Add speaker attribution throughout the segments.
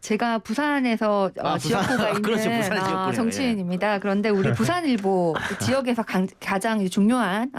Speaker 1: 제가 부산에서 지역구가 있는
Speaker 2: 그렇죠. 부산 지역구네요.
Speaker 1: 정치인입니다. 그런데 우리 부산일보 지역에서 가장 중요한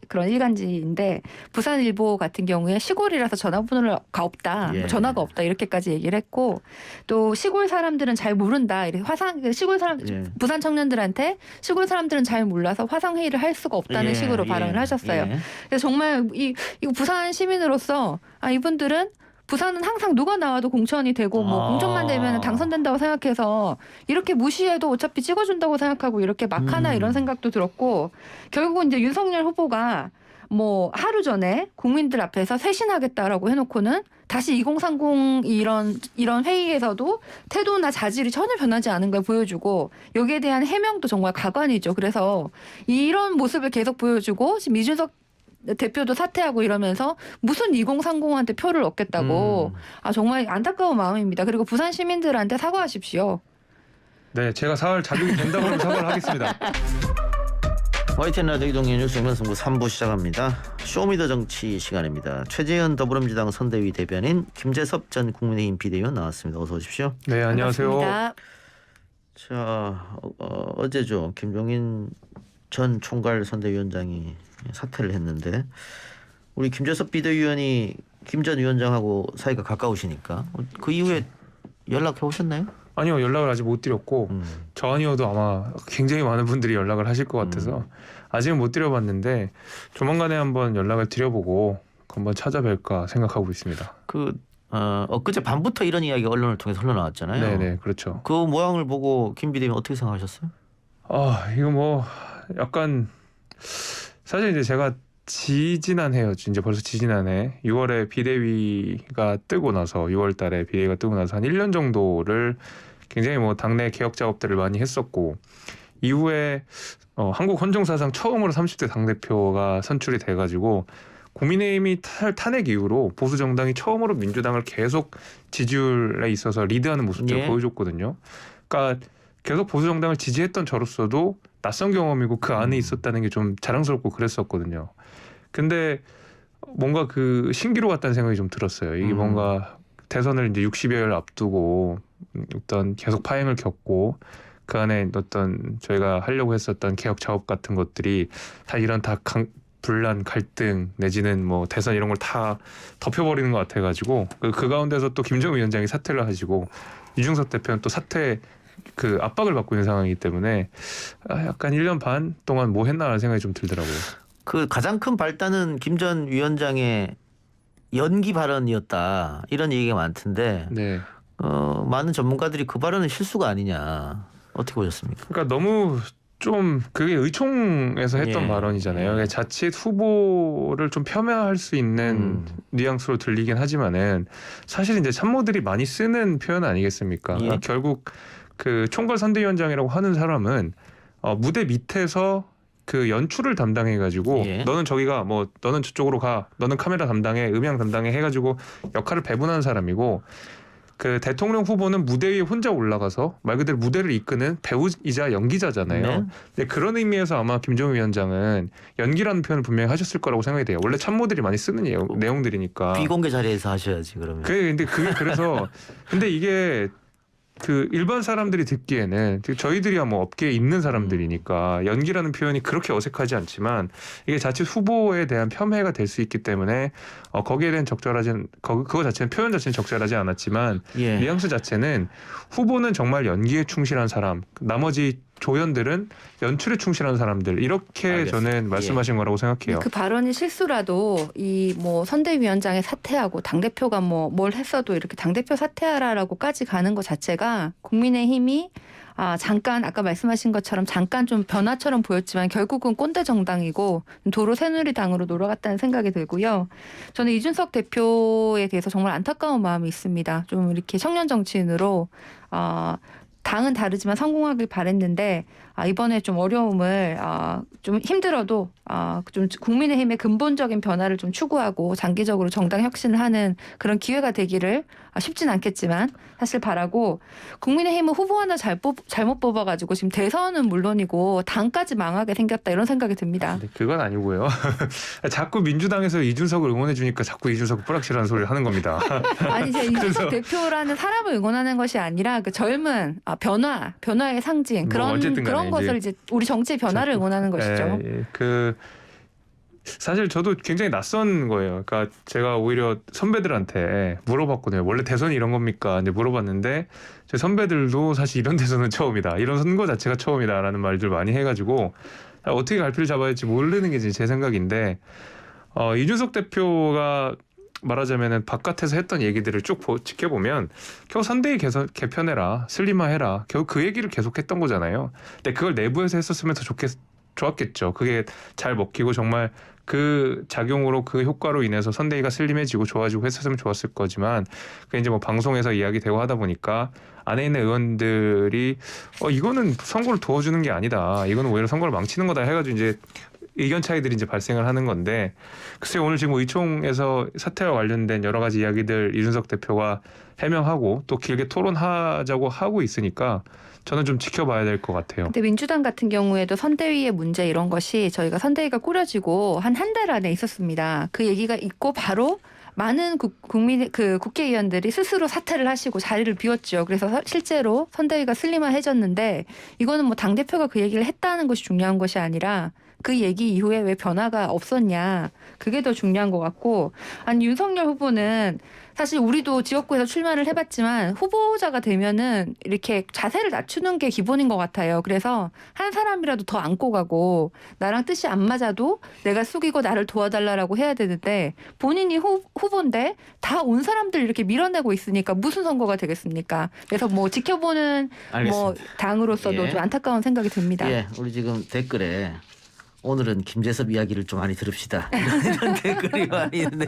Speaker 1: 그런 일간지인데 부산일보 같은 경우에 시골이라서 전화가 없다.
Speaker 2: 예.
Speaker 1: 전화가 없다. 이렇게까지 얘기를 했고 또 시골 사람들은 잘 모른다. 이렇게 시골 사람
Speaker 2: 예.
Speaker 1: 부산 청년들한테 시골 사람들은 잘 몰라서 화상 회의를 할 수가 없다는 식으로 발언을 하셨어요.
Speaker 2: 예.
Speaker 1: 그래서 정말 이거 부산 시민으로서 이분들은 부산은 항상 누가 나와도 공천이 되고 뭐 공천만 되면 당선된다고 생각해서 이렇게 무시해도 어차피 찍어준다고 생각하고 이렇게 막 하나 이런 생각도 들었고 결국은 이제 윤석열 후보가 뭐 하루 전에 국민들 앞에서 쇄신하겠다라고 해놓고는 다시 2030 이런 회의에서도 태도나 자질이 전혀 변하지 않은 걸 보여주고 여기에 대한 해명도 정말 가관이죠. 그래서 이런 모습을 계속 보여주고 지금 이준석 대표도 사퇴하고 이러면서 무슨 2030한테 표를 얻겠다고 정말 안타까운 마음입니다. 그리고 부산 시민들한테 사과하십시오.
Speaker 3: 네, 제가 사과할 자격이 된다고 하면 사과를 하겠습니다.
Speaker 2: YTN 라디오 이동현 뉴스 정면승부 3부 시작합니다. 쇼미더 정치 시간입니다. 최재현 더불어민주당 선대위 대변인 김재섭 전 국민의힘 비대위원 나왔습니다. 어서 오십시오.
Speaker 3: 네, 안녕하세요.
Speaker 1: 반갑습니다.
Speaker 2: 자, 어제죠. 김종인 전 총괄 선대위원장이 사퇴를 했는데 우리 김재섭 비대위원이 김 전 위원장하고 사이가 가까우시니까 그 이후에 연락해 오셨나요?
Speaker 3: 아니요, 연락을 아직 못 드렸고 저 아니어도 아마 굉장히 많은 분들이 연락을 하실 것 같아서 아직은 못 드려봤는데 조만간에 한번 연락을 드려보고 한번 찾아뵐까 생각하고 있습니다.
Speaker 2: 엊그제 밤부터 이런 이야기가 언론을 통해서 흘러나왔잖아요.
Speaker 3: 네네, 그렇죠.
Speaker 2: 그 모양을 보고 김 비대위원 어떻게 생각하셨어요?
Speaker 3: 이거 뭐 약간 사실 이제 제가 지지난해요. 이제 벌써 지지난해 6월에 비대위가 뜨고 나서 6월 달에 비대위가 뜨고 나서 한 1년 정도를 굉장히 뭐 당내 개혁 작업들을 많이 했었고 이후에 한국 헌정사상 처음으로 30대 당대표가 선출이 돼가지고 국민의힘이 탄핵 이후로 보수 정당이 처음으로 민주당을 계속 지지율에 있어서 리드하는 모습들을 보여줬거든요. 그러니까 계속 보수 정당을 지지했던 저로서도 낯선 경험이고 그 안에 있었다는 게 좀 자랑스럽고 그랬었거든요. 근데 뭔가 그 신기루 같다는 생각이 좀 들었어요. 이게 뭔가 대선을 이제 60여일 앞두고 어떤 계속 파행을 겪고 그 안에 어떤 저희가 하려고 했었던 개혁 작업 같은 것들이 다 이런 분란, 갈등 내지는 뭐 대선 이런 걸 다 덮여버리는 것 같아가지고 그 가운데서 또 김정은 위원장이 사퇴를 하시고 이준석 대표는 또 사퇴 그 압박을 받고 있는 상황이기 때문에 약간 1년 반 동안 뭐 했나라는 생각이 좀 들더라고요.
Speaker 2: 그 가장 큰 발단은 김 전 위원장의 연기 발언이었다 이런 얘기가 많던데
Speaker 3: 네.
Speaker 2: 많은 전문가들이 그 발언은 실수가 아니냐 어떻게 보셨습니까?
Speaker 3: 그러니까 너무 좀 그게 의총에서 했던 발언이잖아요. 자칫 후보를 좀 폄하할 수 있는 뉘앙스로 들리긴 하지만은 사실 이제 참모들이 많이 쓰는 표현 아니겠습니까? 결국 그 총괄 선대위원장이라고 하는 사람은 무대 밑에서 그 연출을 담당해가지고 너는 저기가 뭐 너는 저쪽으로 가, 너는 카메라 담당해, 음향 담당해 해가지고 역할을 배분하는 사람이고 그 대통령 후보는 무대 위에 혼자 올라가서 말 그대로 무대를 이끄는 배우이자 연기자잖아요. 근데 그런 의미에서 아마 김정은 위원장은 연기라는 표현을 분명히 하셨을 거라고 생각이 돼요. 원래 참모들이 많이 쓰는 내용들이니까.
Speaker 2: 비공개 자리에서 하셔야지 그러면.
Speaker 3: 근데 그게 그래서 근데 이게 그 일반 사람들이 듣기에는 저희들이야 뭐 업계에 있는 사람들이니까 연기라는 표현이 그렇게 어색하지 않지만 이게 자칫 후보에 대한 폄훼가 될 수 있기 때문에 거기에 대한 그거 자체는 표현 자체는 적절하지 않았지만 뉘앙스 자체는 후보는 정말 연기에 충실한 사람, 나머지 조연들은 연출에 충실한 사람들 이렇게 알겠습니다. 저는 말씀하신 거라고 생각해요.
Speaker 1: 그 발언이 실수라도 이 뭐 선대위원장이 사퇴하고 당대표가 뭐 뭘 했어도 이렇게 당대표 사퇴하라라고까지 가는 것 자체가 국민의힘이 잠깐 아까 말씀하신 것처럼 잠깐 좀 변화처럼 보였지만 결국은 꼰대 정당이고 도로 새누리당으로 돌아갔다는 생각이 들고요. 저는 이준석 대표에 대해서 정말 안타까운 마음이 있습니다. 좀 이렇게 청년 정치인으로 당은 다르지만 성공하길 바랬는데 이번에 좀 어려움을 좀 힘들어도 좀 국민의힘의 근본적인 변화를 좀 추구하고 장기적으로 정당 혁신을 하는 그런 기회가 되기를 쉽진 않겠지만 사실 바라고 국민의힘은 후보 하나 잘못 뽑아가지고 지금 대선은 물론이고 당까지 망하게 생겼다 이런 생각이 듭니다.
Speaker 3: 네, 그건 아니고요. 자꾸 민주당에서 이준석을 응원해 주니까 자꾸 이준석 뿌락치라는 소리를 하는 겁니다.
Speaker 1: 아니 제가 이준석 대표라는 사람을 응원하는 것이 아니라 그 젊은 변화의 상징
Speaker 3: 뭐 어쨌든 간에
Speaker 1: 그런 것을 이제 우리 정치의 변화를 응원하는 것이죠.
Speaker 3: 사실 저도 굉장히 낯선 거예요. 그러니까 제가 오히려 선배들한테 물어봤거든요. 원래 대선이 이런 겁니까? 근데 물어봤는데 제 선배들도 사실 이런 대선은 처음이다. 이런 선거 자체가 처음이다라는 말들 많이 해가지고 어떻게 갈피를 잡아야 할지 모르는 게 제 생각인데 이준석 대표가 말하자면은 바깥에서 했던 얘기들을 쭉 지켜보면 겨우 선대위 개편해라, 슬림화해라, 겨우 그 얘기를 계속했던 거잖아요. 근데 그걸 내부에서 했었으면 더 좋았겠죠. 그게 잘 먹히고 정말 그 작용으로 그 효과로 인해서 선대위가 슬림해지고 좋아지고 했었으면 좋았을 거지만 그게 이제 뭐 방송에서 이야기되고 하다 보니까 안에 있는 의원들이 이거는 선거를 도와주는 게 아니다. 이거는 오히려 선거를 망치는 거다 해가지고 이제 의견 차이들이 이제 발생을 하는 건데 글쎄 오늘 지금 의총에서 사태와 관련된 여러 가지 이야기들 이준석 대표가 해명하고 또 길게 토론하자고 하고 있으니까 저는 좀 지켜봐야 될 것 같아요.
Speaker 1: 근데 민주당 같은 경우에도 선대위의 문제 이런 것이 저희가 선대위가 꾸려지고 한 달 안에 있었습니다. 그 얘기가 있고 바로 많은 국회의원들이 스스로 사퇴를 하시고 자리를 비웠죠. 그래서 실제로 선대위가 슬림화해졌는데 이거는 뭐 당대표가 그 얘기를 했다는 것이 중요한 것이 아니라 그 얘기 이후에 왜 변화가 없었냐. 그게 더 중요한 것 같고 아니 윤석열 후보는 사실 우리도 지역구에서 출마를 해봤지만 후보자가 되면은 이렇게 자세를 낮추는 게 기본인 것 같아요. 그래서 한 사람이라도 더 안고 가고 나랑 뜻이 안 맞아도 내가 숙이고 나를 도와달라고 해야 되는데 본인이 후보인데 다 온 사람들 이렇게 밀어내고 있으니까 무슨 선거가 되겠습니까? 그래서 뭐 지켜보는 뭐 당으로서도 좀 안타까운 생각이 듭니다.
Speaker 2: 예, 우리 지금 댓글에 오늘은 김재섭 이야기를 좀 많이 들읍시다. 이런 댓글이 많이 있는데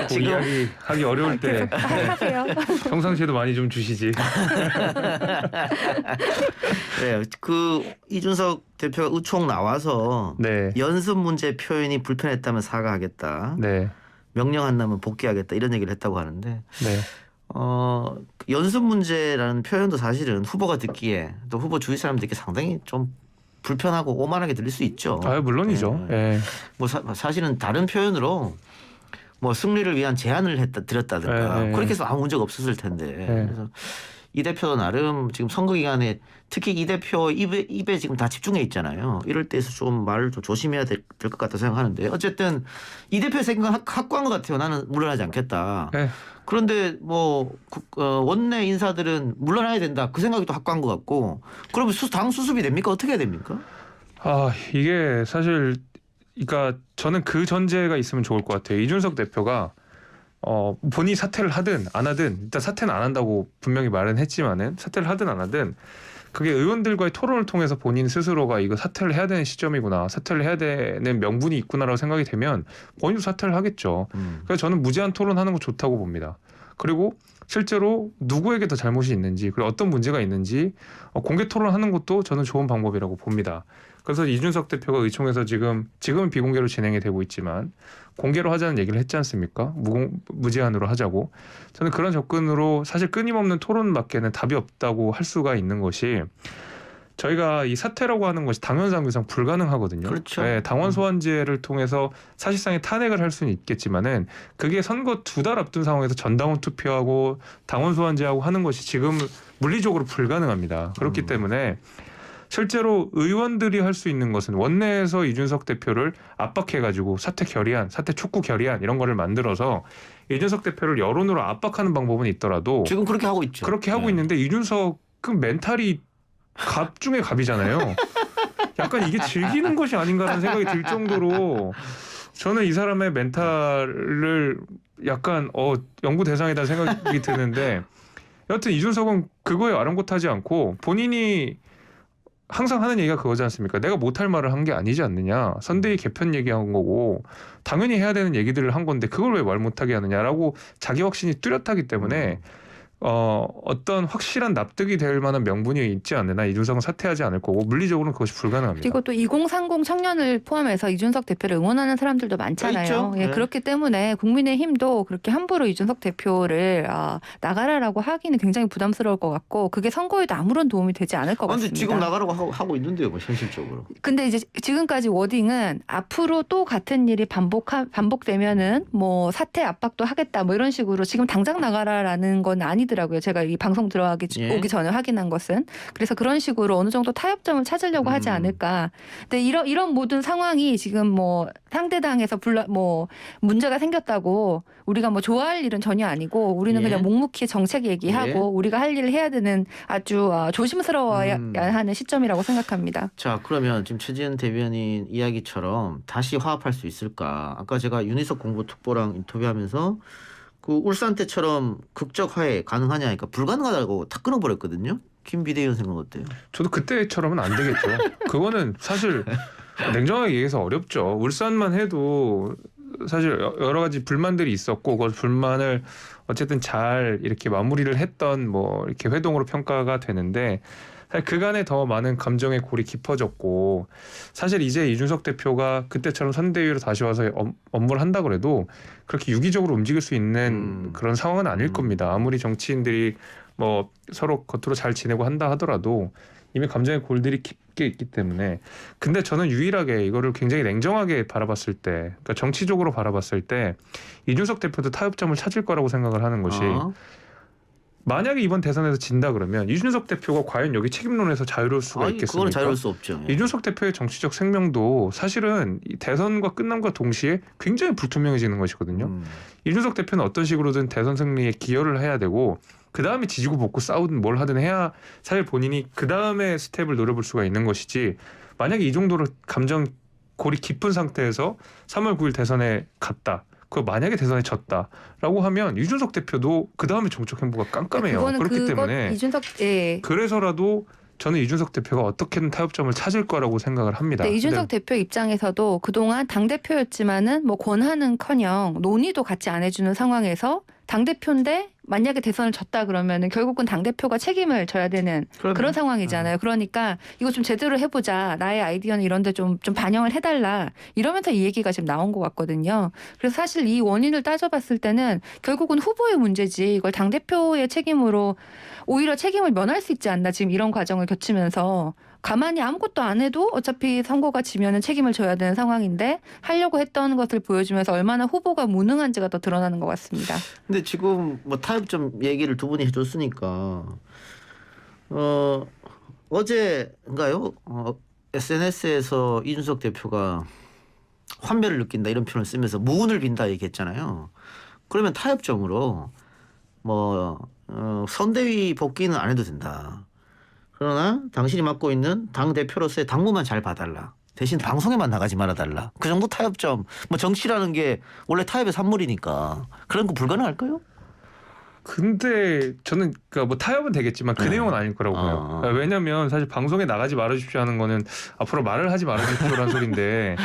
Speaker 3: 지금 이야기 하기 어려울 때
Speaker 1: 하세요.
Speaker 3: 평상시에도 많이 좀 주시지.
Speaker 2: 네, 그 이준석 대표가 의총 나와서
Speaker 3: 네.
Speaker 2: 연습 문제 표현이 불편했다면 사과하겠다.
Speaker 3: 네.
Speaker 2: 명령 안 나면 복귀하겠다 이런 얘기를 했다고 하는데
Speaker 3: 네.
Speaker 2: 연습 문제라는 표현도 사실은 후보가 듣기에 또 후보 주위 사람들 듣기에 상당히 좀 불편하고 오만하게 들릴 수 있죠.
Speaker 3: 물론이죠. 네.
Speaker 2: 뭐 사실은 다른 표현으로 뭐 승리를 위한 제안을 드렸다든가 그렇게 해서 아무 문제가 없었을 텐데. 그래서 이 대표도 나름 지금 선거 기간에 특히 이 대표 입에 지금 다 집중해 있잖아요. 이럴 때에서 좀 말을 좀 조심해야 될 것 같다 생각하는데 어쨌든 이 대표의 생각은 확고한 것 같아요. 나는 물러나지 않겠다.
Speaker 3: 네.
Speaker 2: 그런데 뭐 원내 인사들은 물러나야 된다. 그 생각이 또 확고한 것 같고 그러면 당 수습이 됩니까? 어떻게 해야 됩니까?
Speaker 3: 이게 사실 그러니까 저는 그 전제가 있으면 좋을 것 같아요. 이준석 대표가 본인이 사퇴를 하든 안 하든 일단 사퇴는 안 한다고 분명히 말은 했지만은 사퇴를 하든 안 하든 그게 의원들과의 토론을 통해서 본인 스스로가 이거 사퇴를 해야 되는 시점이구나 사퇴를 해야 되는 명분이 있구나라고 생각이 되면 본인도 사퇴를 하겠죠. 그래서 저는 무제한 토론하는 거 좋다고 봅니다. 그리고 실제로 누구에게 더 잘못이 있는지 그리고 어떤 문제가 있는지 공개 토론하는 것도 저는 좋은 방법이라고 봅니다. 그래서 이준석 대표가 의총에서 지금은 비공개로 진행이 되고 있지만 공개로 하자는 얘기를 했지 않습니까? 무제한으로 하자고. 저는 그런 접근으로 사실 끊임없는 토론밖에는 답이 없다고 할 수가 있는 것이 저희가 이 사퇴라고 하는 것이 당연상규상 불가능하거든요.
Speaker 2: 그렇죠.
Speaker 3: 네, 당원 소환제를 통해서 사실상의 탄핵을 할 수는 있겠지만은 그게 선거 2달 앞둔 상황에서 전당원 투표하고 당원 소환제하고 하는 것이 지금 물리적으로 불가능합니다. 그렇기 때문에 실제로 의원들이 할 수 있는 것은 원내에서 이준석 대표를 압박해가지고 사퇴 결의안, 사퇴 촉구 결의안 이런 거를 만들어서 이준석 대표를 여론으로 압박하는 방법은 있더라도
Speaker 2: 지금 그렇게 하고 있죠.
Speaker 3: 그렇게 하고 있는데 이준석은 멘탈이 갑 중에 갑이잖아요. 약간 이게 즐기는 것이 아닌가라는 생각이 들 정도로 저는 이 사람의 멘탈을 약간 연구 대상이다 생각이 드는데 여하튼 이준석은 그거에 아랑곳하지 않고 본인이 항상 하는 얘기가 그거지 않습니까? 내가 못할 말을 한 게 아니지 않느냐. 선대위 개편 얘기한 거고 당연히 해야 되는 얘기들을 한 건데 그걸 왜 말 못하게 하느냐라고 자기 확신이 뚜렷하기 때문에 어떤 확실한 납득이 될 만한 명분이 있지 않느나 이준석은 사퇴하지 않을 거고 물리적으로는 그것이 불가능합니다.
Speaker 1: 그리고 또 2030 청년을 포함해서 이준석 대표를 응원하는 사람들도 많잖아요.
Speaker 2: 있죠.
Speaker 1: 예,
Speaker 2: 네.
Speaker 1: 그렇기 때문에 국민의힘도 그렇게 함부로 이준석 대표를 나가라라고 하기는 굉장히 부담스러울 것 같고 그게 선거에도 아무런 도움이 되지 않을 것
Speaker 2: 근데
Speaker 1: 같습니다.
Speaker 2: 지금 나가라고 하고 있는데요, 뭐 현실적으로.
Speaker 1: 근데 이제 지금까지 워딩은 앞으로 또 같은 일이 반복되면은 뭐 사퇴 압박도 하겠다 뭐 이런 식으로 지금 당장 나가라라는 건 아니더라고요. 제가 이 방송 들어오기 전에 확인한 것은. 그래서 그런 식으로 어느 정도 타협점을 찾으려고 하지 않을까. 근데 이런 모든 상황이 지금 뭐 상대당에서 문제가 생겼다고 우리가 뭐 좋아할 일은 전혀 아니고 우리는 그냥 묵묵히 정책 얘기하고 우리가 할 일을 해야 되는 아주 조심스러워야 하는 시점이라고 생각합니다.
Speaker 2: 자, 그러면 지금 최지은 대변인 이야기처럼 다시 화합할 수 있을까? 아까 제가 윤희석 공보특보랑 인터뷰하면서 그 울산 때처럼 극적 화해 가능하냐니까 불가능하다고 탁 끊어버렸거든요. 김 비대위원 생각 어때요?
Speaker 3: 저도 그때처럼은 안 되겠죠. 그거는 사실 냉정하게 얘기해서 어렵죠. 울산만 해도 사실 여러 가지 불만들이 있었고 그 불만을 어쨌든 잘 이렇게 마무리를 했던 뭐 이렇게 회동으로 평가가 되는데 사실 그간에 더 많은 감정의 골이 깊어졌고 사실 이제 이준석 대표가 그때처럼 선대위로 다시 와서 업무를 한다 그래도 그렇게 유기적으로 움직일 수 있는 그런 상황은 아닐 겁니다. 아무리 정치인들이 뭐 서로 겉으로 잘 지내고 한다 하더라도 이미 감정의 골들이 깊게 있기 때문에 근데 저는 유일하게 이거를 굉장히 냉정하게 바라봤을 때 그러니까 정치적으로 바라봤을 때 이준석 대표도 타협점을 찾을 거라고 생각을 하는 것이 만약에 이번 대선에서 진다 그러면 이준석 대표가 과연 여기 책임론에서 자유로울 수가 있겠습니까?
Speaker 2: 그건 자유로울 수 없죠.
Speaker 3: 이준석 대표의 정치적 생명도 사실은 이 대선과 끝남과 동시에 굉장히 불투명해지는 것이거든요. 이준석 대표는 어떤 식으로든 대선 승리에 기여를 해야 되고 그 다음에 지지고 볶고 싸우든 뭘 하든 해야 사실 본인이 그 다음에 스텝을 노려볼 수가 있는 것이지 만약에 이 정도로 감정 골이 깊은 상태에서 3월 9일 대선에 갔다. 그 만약에 대선에 졌다라고 하면 이준석 대표도 그 다음에 정책 행보가 깜깜해요. 그렇기 때문에 그래서라도 저는 이준석 대표가 어떻게든 타협점을 찾을 거라고 생각을 합니다.
Speaker 1: 네, 이준석 대표 입장에서도 그동안 당대표였지만은 뭐 권한은커녕 논의도 같이 안 해주는 상황에서 당대표인데 만약에 대선을 졌다 그러면은 결국은 당대표가 책임을 져야 되는 그런 상황이잖아요. 그러니까 이거 좀 제대로 해보자. 나의 아이디어는 이런 데 좀 반영을 해달라. 이러면서 이 얘기가 지금 나온 것 같거든요. 그래서 사실 이 원인을 따져봤을 때는 결국은 후보의 문제지 이걸 당대표의 책임으로 오히려 책임을 면할 수 있지 않나 지금 이런 과정을 거치면서 가만히 아무것도 안 해도 어차피 선거가 지면은 책임을 져야 되는 상황인데 하려고 했던 것을 보여주면서 얼마나 후보가 무능한지가 더 드러나는 것 같습니다.
Speaker 2: 근데 지금 뭐 타협점 얘기를 두 분이 해줬으니까 어제인가요? SNS에서 이준석 대표가 환멸을 느낀다 이런 표현을 쓰면서 무운을 빈다 얘기했잖아요. 그러면 타협점으로 선대위 복귀는 안 해도 된다. 그러나 당신이 맡고 있는 당 대표로서의 당무만 잘 봐달라. 대신 방송에만 나가지 말아달라. 그 정도 타협점. 뭐 정치라는 게 원래 타협의 산물이니까 그런 거 불가능할까요?
Speaker 3: 근데 저는 그러니까 뭐 타협은 되겠지만 그 내용은 아닐 거라고 봐요. 왜냐하면 사실 방송에 나가지 말아주십시오 하는 거는 앞으로 말을 하지 말아주십시오라는 소리인데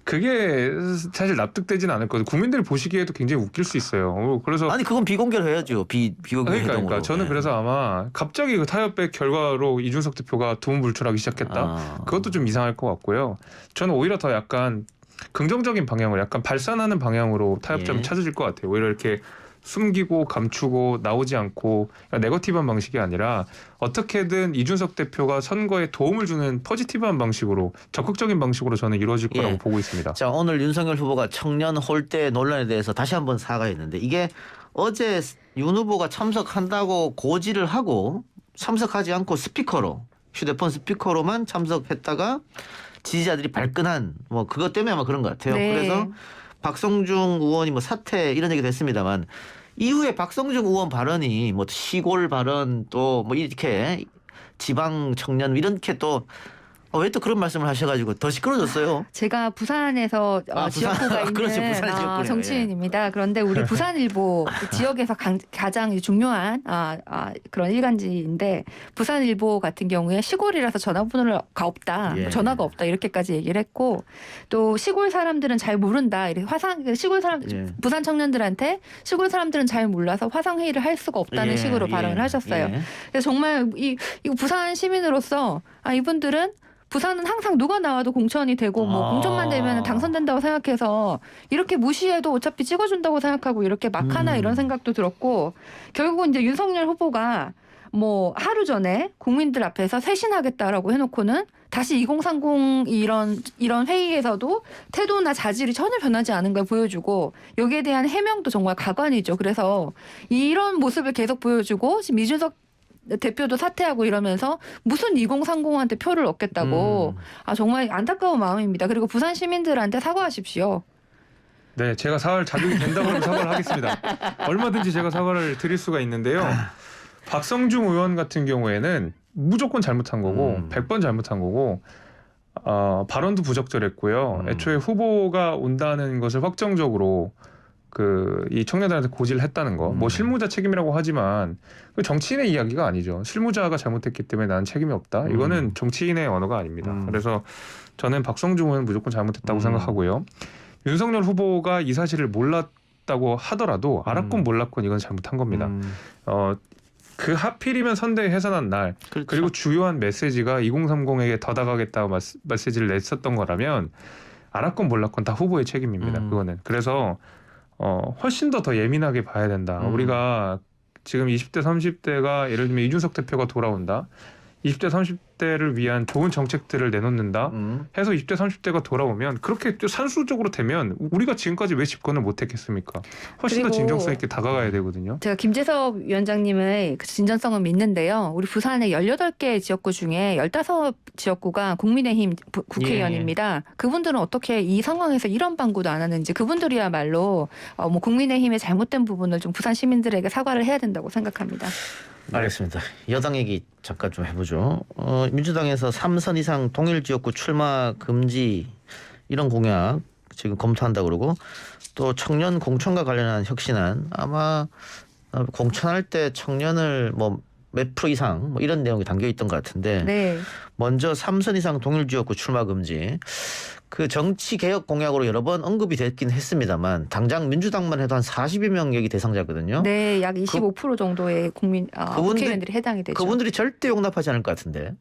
Speaker 3: 그게 사실 납득되지는 않을 거예요. 국민들이 보시기에도 굉장히 웃길 수 있어요. 그래서
Speaker 2: 아니 그건 비공개로 해야죠. 비공개 회동으로.
Speaker 3: 그러니까 저는 그래서 아마 갑자기 그 타협의 결과로 이준석 대표가 두문불출하기 시작했다. 그것도 좀 이상할 것 같고요. 저는 오히려 더 약간 긍정적인 방향으로 약간 발산하는 방향으로 타협점을 찾아질 것 같아요. 오히려 이렇게 숨기고 감추고 나오지 않고 네거티브한 방식이 아니라 어떻게든 이준석 대표가 선거에 도움을 주는 포지티브한 방식으로 적극적인 방식으로 저는 이루어질 거라고 보고 있습니다.
Speaker 2: 자, 오늘 윤석열 후보가 청년 홀대 논란에 대해서 다시 한번 사과했는데 이게 어제 윤 후보가 참석한다고 고지를 하고 참석하지 않고 스피커로 휴대폰 스피커로만 참석했다가 지지자들이 발끈한 뭐 그것 때문에 아마 그런 것 같아요.
Speaker 1: 네.
Speaker 2: 그래서 박성중 의원이 뭐 사퇴 이런 얘기도 했습니다만 이후에 박성중 의원 발언이 뭐 시골 발언 또 뭐 이렇게 지방 청년 이렇게 또 왜 또 그런 말씀을 하셔가지고 더 시끄러졌어요?
Speaker 1: 제가 부산에서 지역구가 있는
Speaker 2: 그렇지, 부산 지역구네요.
Speaker 1: 정치인입니다. 그런데 우리 부산일보 지역에서 가장 중요한 그런 일간지인데 부산일보 같은 경우에 시골이라서 전화가 없다,
Speaker 2: 예.
Speaker 1: 전화가 없다 이렇게까지 얘기를 했고 또 시골 사람들은 잘 모른다. 이렇게 시골 사람
Speaker 2: 예.
Speaker 1: 부산 청년들한테 시골 사람들은 잘 몰라서 화상 회의를 할 수가 없다는
Speaker 2: 예,
Speaker 1: 식으로 발언을
Speaker 2: 예,
Speaker 1: 하셨어요.
Speaker 2: 예.
Speaker 1: 그래서 정말 이거 부산 시민으로서 이분들은 부산은 항상 누가 나와도 공천이 되고 뭐 공천만 되면 당선된다고 생각해서 이렇게 무시해도 어차피 찍어준다고 생각하고 이렇게 막 하나 이런 생각도 들었고 결국은 이제 윤석열 후보가 뭐 하루 전에 국민들 앞에서 쇄신하겠다라고 해놓고는 다시 2030 이런 회의에서도 태도나 자질이 전혀 변하지 않은 걸 보여주고 여기에 대한 해명도 정말 가관이죠. 그래서 이런 모습을 계속 보여주고 지금 이준석 대표도 사퇴하고 이러면서 무슨 2030한테 표를 얻겠다고 정말 안타까운 마음입니다. 그리고 부산 시민들한테 사과하십시오.
Speaker 3: 네, 제가 사과할 자격이 된다고 하면 사과를 하겠습니다. 얼마든지 제가 사과를 드릴 수가 있는데요. 박성중 의원 같은 경우에는 무조건 잘못한 거고 100번 잘못한 거고 발언도 부적절했고요. 애초에 후보가 온다는 것을 확정적으로 이 청년들한테 고지를 했다는 거. 뭐 실무자 책임이라고 하지만 그 정치인의 이야기가 아니죠. 실무자가 잘못했기 때문에 나는 책임이 없다. 이거는 정치인의 언어가 아닙니다. 그래서 저는 박성중 의원 무조건 잘못했다고 생각하고요. 윤석열 후보가 이 사실을 몰랐다고 하더라도 알았건 몰랐건 이건 잘못한 겁니다. 그 하필이면 선대위 해산한 날
Speaker 2: 그렇죠.
Speaker 3: 그리고 주요한 메시지가 2030에게 더 다가가겠다고 메시지를 냈었던 거라면 알았건 몰랐건 다 후보의 책임입니다. 그거는. 그래서 훨씬 더 예민하게 봐야 된다. 우리가 지금 20대 30대가 예를 들면 이준석 대표가 돌아온다. 20대 30대를 위한 좋은 정책들을 내놓는다 해서 20대 30대가 돌아오면 그렇게 산수적으로 되면 우리가 지금까지 왜 집권을 못했겠습니까? 훨씬 더 진정성 있게 다가가야 되거든요.
Speaker 1: 제가 김재섭 위원장님의 그 진정성은 믿는데요. 우리 부산의 18개 지역구 중에 15지역구가 국민의힘 국회의원입니다. 그분들은 어떻게 이 상황에서 이런 방구도 안 하는지 그분들이야말로 뭐 국민의힘의 잘못된 부분을 좀 부산 시민들에게 사과를 해야 된다고 생각합니다.
Speaker 2: 알겠습니다. 여당 얘기 잠깐 좀 해보죠. 민주당에서 3선 이상 동일 지역구 출마 금지 이런 공약 지금 검토한다 그러고 또 청년 공천과 관련한 혁신안 아마 공천할 때 청년을 뭐 몇 프로 이상 뭐 이런 내용이 담겨 있던 것 같은데
Speaker 1: 네.
Speaker 2: 먼저 3선 이상 동일 지역구 출마 금지 그 정치 개혁 공약으로 여러 번 언급이 됐긴 했습니다만 당장 민주당만 해도 한 40여 명 여기 대상자거든요.
Speaker 1: 네, 약 25% 정도의 국회의원들이 해당이 되죠.
Speaker 2: 그분들이 절대 용납하지 않을 것 같은데.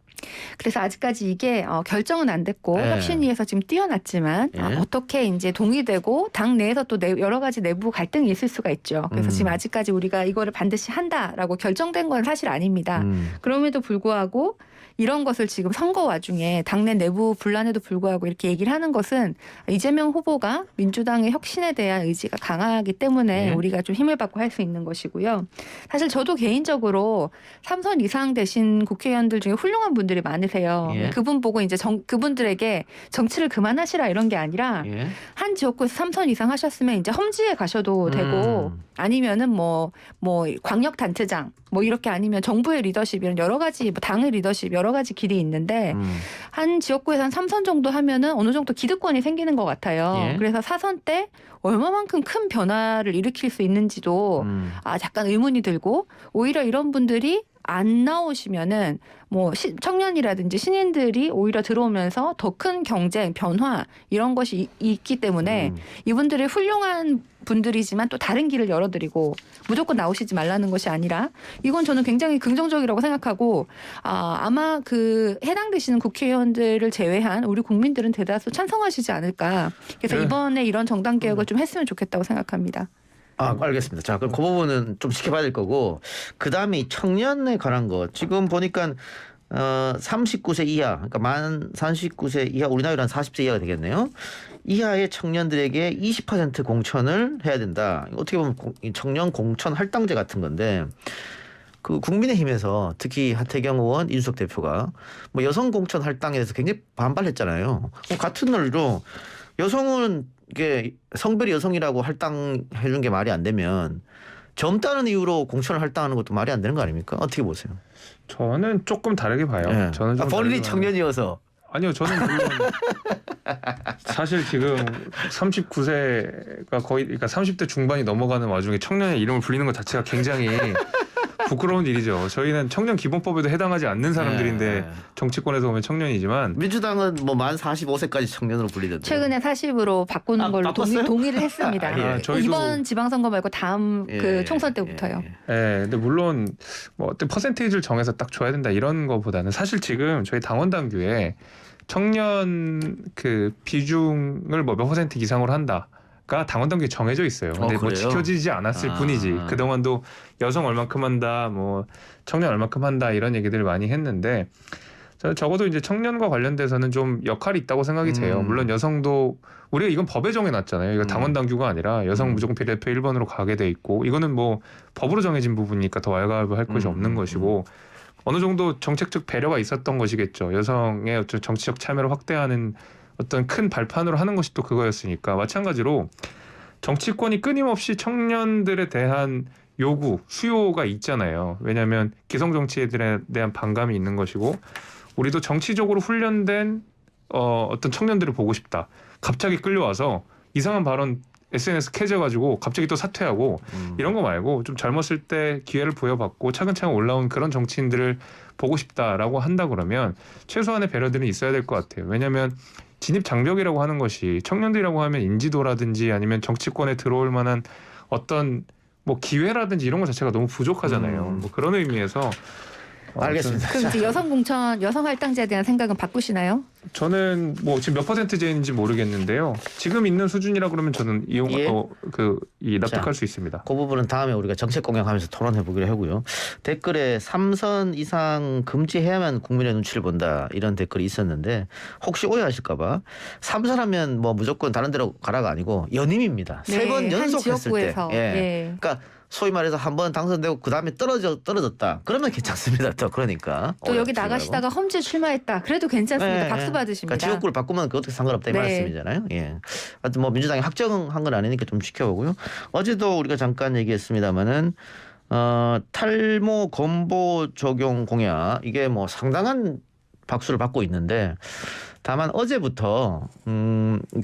Speaker 1: 그래서 아직까지 이게 결정은 안 됐고
Speaker 2: 네.
Speaker 1: 혁신위에서 지금 뛰어났지만
Speaker 2: 네.
Speaker 1: 어떻게 이제 동의되고 당 내에서 또 여러 가지 내부 갈등이 있을 수가 있죠. 그래서 지금 아직까지 우리가 이거를 반드시 한다라고 결정된 건 사실 아닙니다. 그럼에도 불구하고 이런 것을 지금 선거 와중에 당내 내부 분란에도 불구하고 이렇게 얘기를 하는 것은 이재명 후보가 민주당의 혁신에 대한 의지가 강하기 때문에
Speaker 2: 네.
Speaker 1: 우리가 좀 힘을 받고 할 수 있는 것이고요. 사실 저도 개인적으로 3선 이상 되신 국회의원들 중에 훌륭한 분들이 많으세요.
Speaker 2: 예.
Speaker 1: 그분 보고 이제 그분들에게 정치를 그만하시라 이런 게 아니라
Speaker 2: 예.
Speaker 1: 한 지역구에서 3선 이상 하셨으면 이제 험지에 가셔도 되고 아니면은 뭐 광역단체장 뭐 이렇게 아니면 정부의 리더십 이런 여러 가지 뭐 당의 리더십 여러 가지 길이 있는데 한 지역구에서 한 3선 정도 하면은 어느 정도 기득권이 생기는 것 같아요.
Speaker 2: 예.
Speaker 1: 그래서 4선 때 얼마만큼 큰 변화를 일으킬 수 있는지도 잠깐 의문이 들고 오히려 이런 분들이 안 나오시면은 뭐 청년이라든지 신인들이 오히려 들어오면서 더 큰 경쟁, 변화 이런 것이 있기 때문에 이분들이 훌륭한 분들이지만 또 다른 길을 열어드리고 무조건 나오시지 말라는 것이 아니라 이건 저는 굉장히 긍정적이라고 생각하고 아마 그 해당되시는 국회의원들을 제외한 우리 국민들은 대다수 찬성하시지 않을까. 그래서
Speaker 3: 네.
Speaker 1: 이번에 이런 정당 개혁을 좀 했으면 좋겠다고 생각합니다.
Speaker 2: 알겠습니다. 자, 그럼 그 부분은 좀 지켜봐야 될 거고 그 다음에 청년에 관한 거 지금 보니까 39세 이하, 그러니까 만 39세 이하 우리 나이로 한 40세 이하가 되겠네요. 이하의 청년들에게 20% 공천을 해야 된다. 어떻게 보면 청년 공천 할당제 같은 건데 그 국민의힘에서 특히 하태경 의원, 이준석 대표가 뭐 여성 공천 할당에 대해서 굉장히 반발했잖아요. 같은 논리로 여성은 이게 성별이 여성이라고 할당해 준 게 말이 안 되면 젊다는 이유로 공천을 할당하는 것도 말이 안 되는 거 아닙니까? 어떻게 보세요?
Speaker 3: 저는 조금 다르게 봐요.
Speaker 2: 네.
Speaker 3: 저는 좀
Speaker 2: 본인이
Speaker 3: 다르게 봐요.
Speaker 2: 청년이어서
Speaker 3: 아니요, 저는 물론 사실 지금 39세가 거의 그러니까 30대 중반이 넘어가는 와중에 청년의 이름을 불리는 것 자체가 굉장히 부끄러운 일이죠. 저희는 청년 기본법에도 해당하지 않는 사람들인데 정치권에서 보면 청년이지만
Speaker 2: 민주당은 뭐 만 45세까지 청년으로 불리던데.
Speaker 1: 최근에 40으로 바꾸는 걸로
Speaker 2: 바꿨어요?
Speaker 1: 동의를 했습니다.
Speaker 2: 아, 예.
Speaker 3: 저희도-
Speaker 1: 이번 지방선거 말고 다음
Speaker 2: 예,
Speaker 1: 그 총선 때부터요.
Speaker 3: 근데 물론 뭐 어떤 퍼센테이지를 정해서 딱 줘야 된다 이런 거보다는 사실 지금 저희 당원 당규에 청년 그 비중을 뭐 몇 퍼센트 이상으로 한다가 당원 당규에 정해져 있어요. 근데 뭐
Speaker 2: 그래요?
Speaker 3: 지켜지지 않았을 뿐이지. 그동안도 여성 얼만큼 한다, 뭐 청년 얼만큼 한다 이런 얘기들을 많이 했는데 저는 적어도 이제 청년과 관련돼서는 좀 역할이 있다고 생각이 돼요. 물론 여성도 우리가 이건 법에 정해놨잖아요. 이거 당원 당규가 아니라 여성 무조건 비례대표 1번으로 가게 돼 있고 이거는 뭐 법으로 정해진 부분이니까 더 왈가왈부할 것이 없는 것이고 어느 정도 정책적 배려가 있었던 것이겠죠. 여성의 어떤 정치적 참여를 확대하는 어떤 큰 발판으로 하는 것이 또 그거였으니까 마찬가지로 정치권이 끊임없이 청년들에 대한 요구, 수요가 있잖아요. 왜냐하면 기성 정치인들에 대한 반감이 있는 것이고 우리도 정치적으로 훈련된 어떤 청년들을 보고 싶다. 갑자기 끌려와서 이상한 발언 SNS 캐져가지고 갑자기 또 사퇴하고 이런 거 말고 좀 젊었을 때 기회를 부여받고 차근차근 올라온 그런 정치인들을 보고 싶다라고 한다 그러면 최소한의 배려들은 있어야 될 것 같아요. 왜냐하면 진입 장벽이라고 하는 것이 청년들이라고 하면 인지도라든지 아니면 정치권에 들어올 만한 어떤 뭐 기회라든지 이런 것 자체가 너무 부족하잖아요. 뭐 그런 의미에서
Speaker 2: 알겠습니다.
Speaker 1: 그럼 이제 여성 공천, 여성 할당제에 대한 생각은 바꾸시나요?
Speaker 3: 저는 뭐 지금 몇 퍼센트제인지 모르겠는데요. 지금 있는 수준이라 그러면 저는
Speaker 2: 예.
Speaker 3: 납득할 수 있습니다.
Speaker 2: 그 부분은 다음에 우리가 정책 공약하면서 토론해 보기로 하고요. 댓글에 3선 이상 금지해야만 국민의 눈치를 본다 이런 댓글이 있었는데 혹시 오해하실까봐 3선하면 뭐 무조건 다른 데로 가라가 아니고 연임입니다. 세 번
Speaker 1: 한
Speaker 2: 연속했을 때.
Speaker 1: 지역구에서. 예.
Speaker 2: 그러니까 소위 말해서 한 번 당선되고 그 다음에 떨어졌다. 그러면 괜찮습니다. 또 그러니까
Speaker 1: 또 여기 나가시다가 험지 출마했다. 그래도 괜찮습니다. 박수 받으십니다.
Speaker 2: 그러니까 지역구를 바꾸면 그것도 상관없다 이
Speaker 1: 네.
Speaker 2: 말씀이잖아요. 예. 하여튼 뭐 민주당이 확정한 건 아니니까 좀 지켜보고요. 어제도 우리가 잠깐 얘기했습니다마는 탈모 건보 적용 공약 이게 뭐 상당한 박수를 받고 있는데 다만 어제부터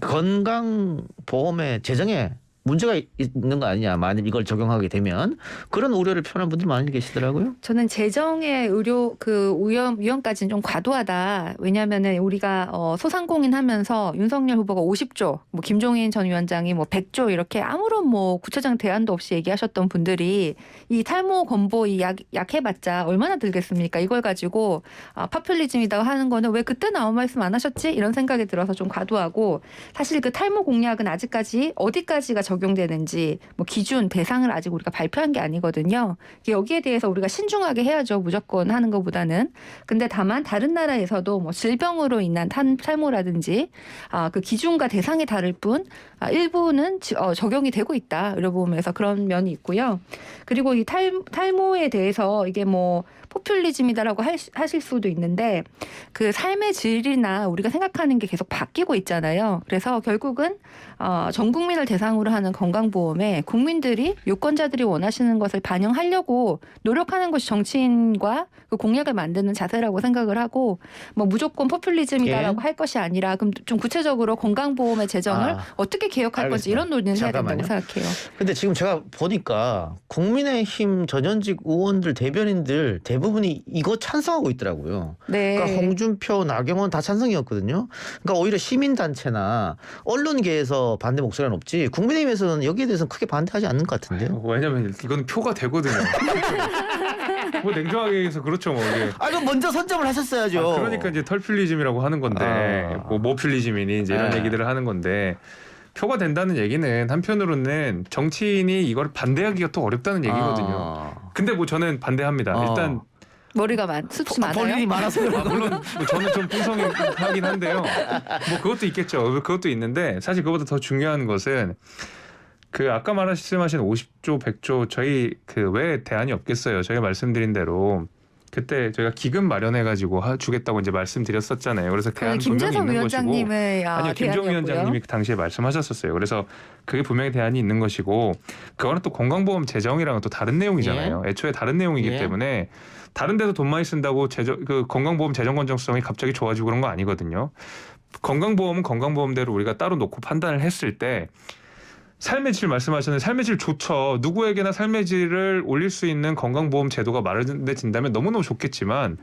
Speaker 2: 건강보험의 재정에 문제가 있는 거 아니냐. 만일 이걸 적용하게 되면 그런 우려를 표현한 분들이 많이 계시더라고요.
Speaker 1: 저는 재정의 의료 그 위험까지는 좀 과도하다. 왜냐하면은 우리가 소상공인 하면서 윤석열 후보가 50조, 뭐 김종인 전 위원장이 뭐 100조 이렇게 아무런 뭐 구체적 대안도 없이 얘기하셨던 분들이 이 탈모 건보 이 약 해봤자 얼마나 들겠습니까? 이걸 가지고 파퓰리즘이다 하는 거는 왜 그때는 아무 말씀 안 하셨지? 이런 생각이 들어서 좀 과도하고 사실 그 탈모 공약은 아직까지 어디까지가 적용되는지 뭐 기준 대상을 아직 우리가 발표한 게 아니거든요. 여기에 대해서 우리가 신중하게 해야죠. 무조건 하는 것보다는. 근데 다만 다른 나라에서도 뭐 질병으로 인한 탈모라든지 그 기준과 대상이 다를 뿐 일부는 적용이 되고 있다. 이런 부분에서 그런 면이 있고요. 그리고 이 탈모에 대해서 이게 뭐 포퓰리즘이다라고 하실 수도 있는데 그 삶의 질이나 우리가 생각하는 게 계속 바뀌고 있잖아요. 그래서 결국은 전 국민을 대상으로 하는 건강보험에 국민들이 유권자들이 원하시는 것을 반영하려고 노력하는 것이 정치인과 그 공약을 만드는 자세라고 생각을 하고 뭐 무조건 포퓰리즘이다라고 할 것이 아니라 그럼 좀 구체적으로 건강보험의 재정을 어떻게 개혁할 건지 이런 논의는 해야 된다고 생각해요.
Speaker 2: 근데 지금 제가 보니까 국민의힘 전현직 의원들 대변인들 대부분이 이거 찬성하고 있더라고요.
Speaker 1: 네.
Speaker 2: 그러니까 홍준표, 나경원 다 찬성이었거든요. 그러니까 오히려 시민단체나 언론계에서 반대 목소리는 없지 국민의힘에서는 여기에 대해서는 크게 반대하지 않는 것 같은데요.
Speaker 3: 왜냐면 이건 표가 되거든요. 뭐 냉정하게 얘기해서 그렇죠. 뭐 이게.
Speaker 2: 그럼 먼저 선점을 하셨어야죠.
Speaker 3: 그러니까 이제 털퓰리즘이라고 하는 건데 뭐 모퓰리즘이니 이제 이런 얘기들을 하는 건데 표가 된다는 얘기는 한편으로는 정치인이 이걸 반대하기가 또 어렵다는 얘기거든요. 근데 뭐 저는 반대합니다. 일단
Speaker 1: 머리가 숱이 많아요.
Speaker 2: 볼일이 많아서
Speaker 3: 물론 뭐 저는 좀 풍성하긴 한데요. 뭐 그것도 있겠죠. 그것도 있는데 사실 그것보다 더 중요한 것은 그 아까 말씀하신 50조, 100조 저희 그 왜 대안이 없겠어요. 저희가 말씀드린 대로 그때 저희가 기금 마련해가지고 주겠다고 이제 말씀드렸었잖아요. 그래서 대안 분명히
Speaker 1: 김재섭
Speaker 3: 있는 것이고.
Speaker 1: 위원장님의
Speaker 3: 아니요, 김종인 위원장님이 그 당시에 말씀하셨었어요. 그래서 그게 분명히 대안이 있는 것이고 그거는 또 건강보험 재정이랑은 또 다른 내용이잖아요. 애초에 다른 내용이기
Speaker 2: 예.
Speaker 3: 때문에 다른 데서 돈 많이 쓴다고 그 건강보험 재정 건정성이 갑자기 좋아지고 그런 거 아니거든요. 건강보험은 건강보험대로 우리가 따로 놓고 판단을 했을 때 삶의 질 말씀하셨는데 삶의 질 좋죠. 누구에게나 삶의 질을 올릴 수 있는 건강보험 제도가 마련돼진다면 너무너무 좋겠지만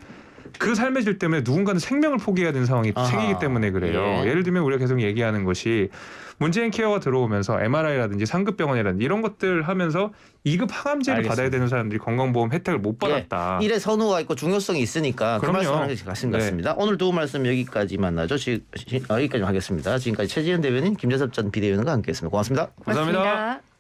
Speaker 3: 그 삶의 질 때문에 누군가는 생명을 포기해야 되는 상황이 생기기 때문에 그래요.
Speaker 2: 예.
Speaker 3: 예를 들면 우리가 계속 얘기하는 것이 문재인 케어가 들어오면서 MRI라든지 상급병원이라든지 이런 것들 하면서 2급 항암제를
Speaker 2: 알겠습니다.
Speaker 3: 받아야 되는 사람들이 건강보험 혜택을 못 받았다.
Speaker 2: 일의 선호가 있고 중요성이 있으니까 그
Speaker 3: 그럼요.
Speaker 2: 말씀하는 게 맞는 것 같습니다. 오늘 두 말씀 여기까지 만나죠. 여기까지 하겠습니다. 지금까지 최지은 대변인, 김재섭 전 비대위원과 함께했습니다. 고맙습니다.
Speaker 3: 감사합니다.
Speaker 1: 고맙습니다.